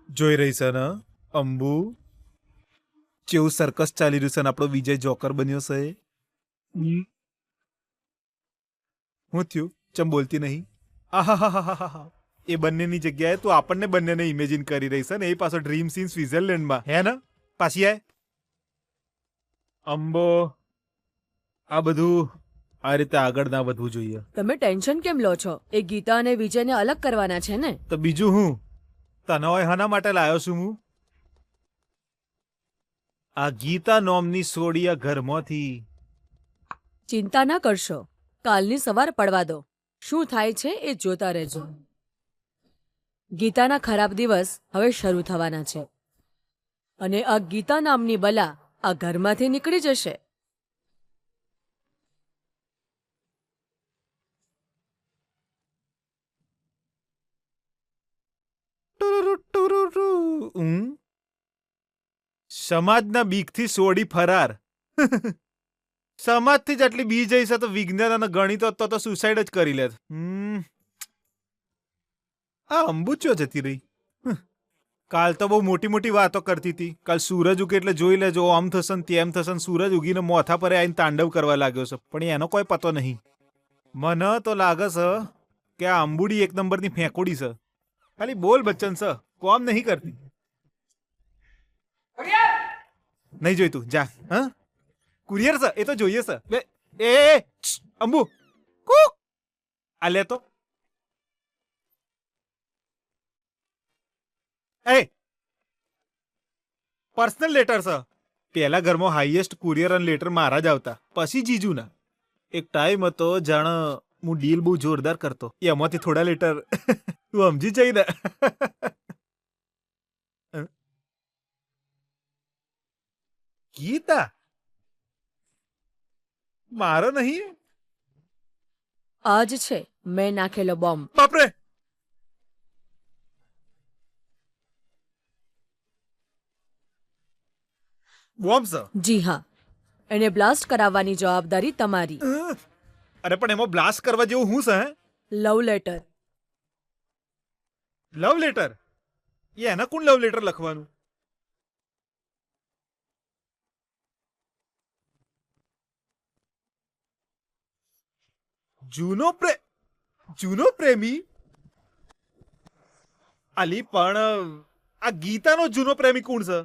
જોઈ રહી છે ને અંબુ, કેવું સર્કસ ચાલી રહ્યું છે ને આપણો વિજય જોકર બન્યો છે. હું થયું? ચમ બોલતી નહીં? આહાહાહાહા. એ બંનેની જગ્યાએ તું આપણને બંનેને ઇમેજિન કરી રહી છે ને, એ પાછો ડ્રીમ સીન સ્વિટ્ઝરલેન્ડમાં, હે ને? પાછી આય અંબો. આ બધું આ રીતે આગળ ના વધવું જોઈએ. તમે ટેન્શન કેમ લો છો? એ ગીતા અને વિજયને અલગ કરવાના છે ને? તો બીજું હું તને હોય હાના માટે લાયો છું હું? આ ગીતા નોમની સોડી આ ઘરમાંથી. ચિંતા ના કરશો, કાલની સવાર પડવા દો. શું થાય છે એ જોતા રહેજો. ગીતાના ખરાબ દિવસ હવે શરૂ થવાના છે અને આ ગીતા નામની બલા આ ઘરમાંથી નીકળી જશે. સમાજના બીકથી સોડી ફરાર. સમાજથી જ આટલી બી જઈ છે તો વિજ્ઞાન અને ગણિત તો સુસાઇડ જ કરી લે. આ અંબુચો જતી રહી. કાલ તો બહુ મોટી મોટી વાતો કરતી હતી. કાલ સૂરજ ઉગે એટલે જોઈ લેજો, આમ થશે ને તેમ થશે ને સૂરજ ઉગીને મોથા પર આવીને તાંડવ કરવા લાગ્યો છે, પણ એનો કોઈ પતો નહીં. મને તો લાગે છે કે આ અંબુડી એક નંબરની ફેંકોડી છે. ખાલી બોલ બચ્ચન છે, કોમ નહીં કરતી. નહીં જોઈતું જા. હા, કુરિયર છે એ તો જોઈએ છે. અંબુ કુક આ લે તો. એ પર્સનલ લેટર છે. પેલા ઘરમાં હાઈએસ્ટ કુરિયર અને લેટર મારા જ આવતા, પછી જીજુના. એક ટાઈમ હતો જાણ હું ડીલ બહુ જોરદાર કરતો, એમાંથી થોડા લેટર તું સમજી જઈ ને. ગીતા મારો નહીં. આજ છે મેં નાખેલો બોમ્બ. બાપરે. બોમ્બ છે? જી હા, એને બ્લાસ્ટ કરાવવાની જવાબદારી તમારી. અરે પણ એમાં બ્લાસ્ટ કરવા જેવું હું છે? Love letter. Love letter? એના કોણ લવ લેટર લખવાનું? જૂનો પ્રેમી? અલી પણ આ ગીતાનો જૂનો પ્રેમી કોણ છે?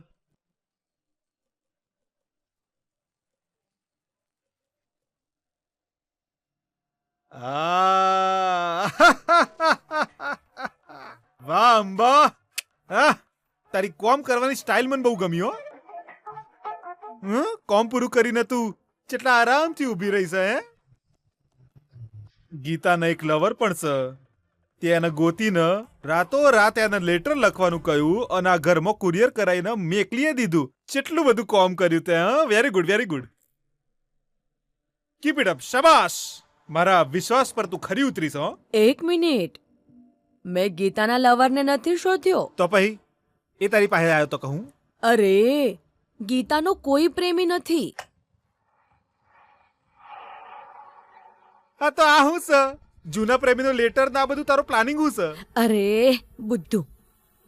વાહ અંબા, તારી કોમ કરવાની સ્ટાઇલ મને બહુ ગમી હો. કોમ પૂરું કરીને તું કેટલા આરામથી ઊભી રહી છે. હે, ગીતાના એક લવર પણ છે. તે એને ગોતીને રાતો રાત એને લેટર લખવાનું કહ્યું અને આ ઘરમાં કુરિયર કરાવીને મેકલીએ દીધું. કેટલું બધું કોમ કર્યું તે. Very good, very good. Keep it up. શાબાશ. મારા વિશ્વાસ પર તું ખરી ઉતરીશ. હો, એક મિનિટ, મેં ગીતાના લવરને નથી શોધ્યો. તો પછી એ તારી પાસે આવ્યો તો કહું? અરે, ગીતાનો કોઈ પ્રેમી નથી. હા તો આ હું છે? જૂના પ્રેમીનો લેટર ના બધું તારો પ્લાનિંગ હું છે? અરે બુદ્ધુ,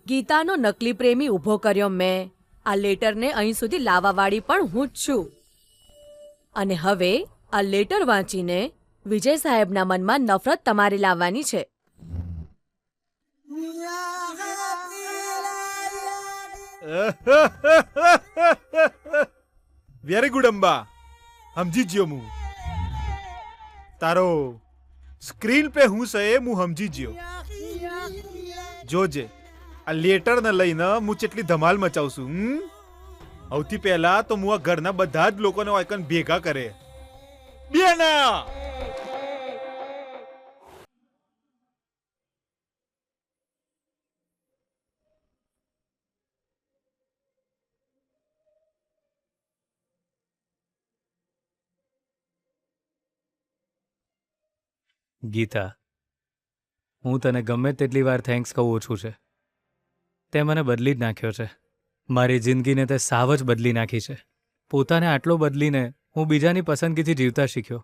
ગીતાનો નકલી પ્રેમી ઊભો કર્યો મેં. આ લેટરને અહીં સુધી લાવવાવાળી પણ હું જ છું. અને હવે આ લેટર વાંચીને વિજય સાહેબના મનમાં નફરત તમારે લાવવાની છે. વેરી ગુડ અંબા, સમજી ગયો હું. તારો સ્ક્રીન પે હું છે એ હું સમજી ગયો. જોજે આ લેટર ને લઈને હું કેટલી ધમાલ મચાવશું. સૌથી પહેલા તો હું આ ઘરના બધા જ લોકોને વાયકન ભેગા કરે. બેના ગીતા, હું તને ગમે તેટલી વાર થેન્ક્સ કહું ઓછું છે. તે મને બદલી જ નાખ્યો છે. મારી જિંદગીને તે સાવ જ બદલી નાખી છે. પોતાને આટલો બદલીને હું બીજાની પસંદગીથી જીવતા શીખ્યો.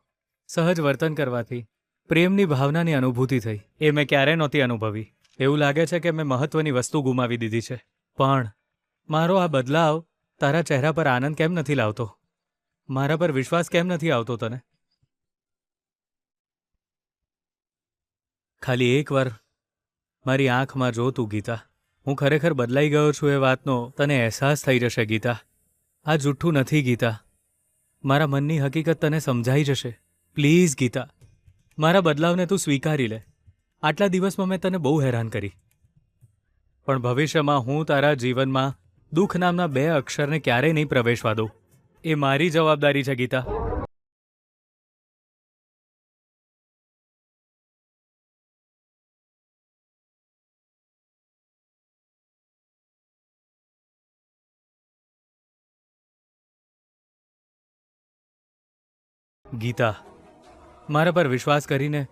સહજ વર્તન કરવાથી પ્રેમની ભાવનાની અનુભૂતિ થઈ. એ મેં ક્યારેય નહોતી અનુભવી. એવું લાગે છે કે મેં મહત્વની વસ્તુ ગુમાવી દીધી છે. પણ મારો આ બદલાવ તારા ચહેરા પર આનંદ કેમ નથી લાવતો? મારા પર વિશ્વાસ કેમ નથી આવતો તને? ખાલી એકવાર મારી આંખમાં જો તું, ગીતા. હું ખરેખર બદલાઈ ગયો છું એ વાતનો તને અહેસાસ થઈ જશે, ગીતા. આ જૂઠ્ઠું નથી, ગીતા. મારા મનની હકીકત તને સમજાઈ જશે. પ્લીઝ, ગીતા, મારા બદલાવને તું સ્વીકારી લે. આટલા દિવસમાં મેં તને બહુ હેરાન કરી, પણ ભવિષ્યમાં હું તારા જીવનમાં દુઃખ નામના 2 અક્ષરને ક્યારેય નહીં પ્રવેશવા દઉં. એ મારી જવાબદારી છે, ગીતા. ગીતા, મારા પર વિશ્વાસ કરીને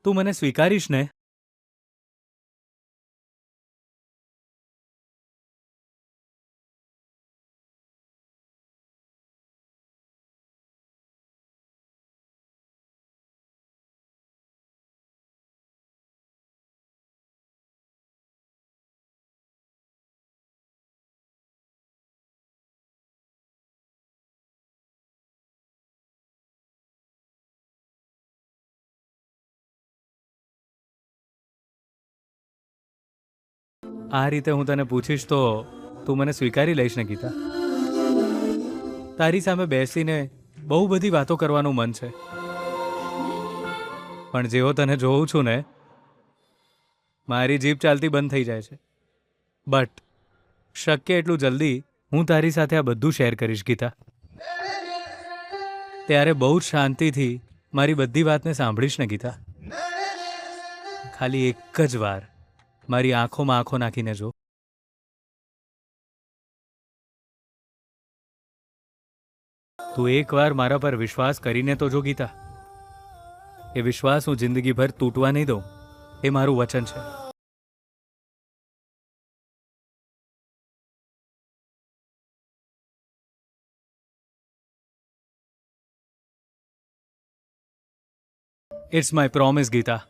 તું મને સ્વીકારીશ ને? આ રીતે હું તને પૂછીશ તો તું મને સ્વીકારી લઈશ ને, ગીતા? તારી સામે બેસીને બહુ બધી વાતો કરવાનું મન છે, પણ જેવો તને જોઉં છું ને, મારી જીભ ચાલતી બંધ થઈ જાય છે. બટ શક્ય એટલું જલ્દી હું તારી સાથે આ બધું શેર કરીશ, ગીતા. ત્યારે બહુ જ શાંતિથી મારી બધી વાતને સાંભળીશ ને, ગીતા? ખાલી એક જ વાર મારી આંખોમાં આંખો નાખીને જો. તું એકવાર મારા પર વિશ્વાસ કરીને તો જો, ગીતા. એ વિશ્વાસ હું જિંદગીભર તૂટવા નહીં દઉં, એ મારું વચન છે. It's my promise, Gita.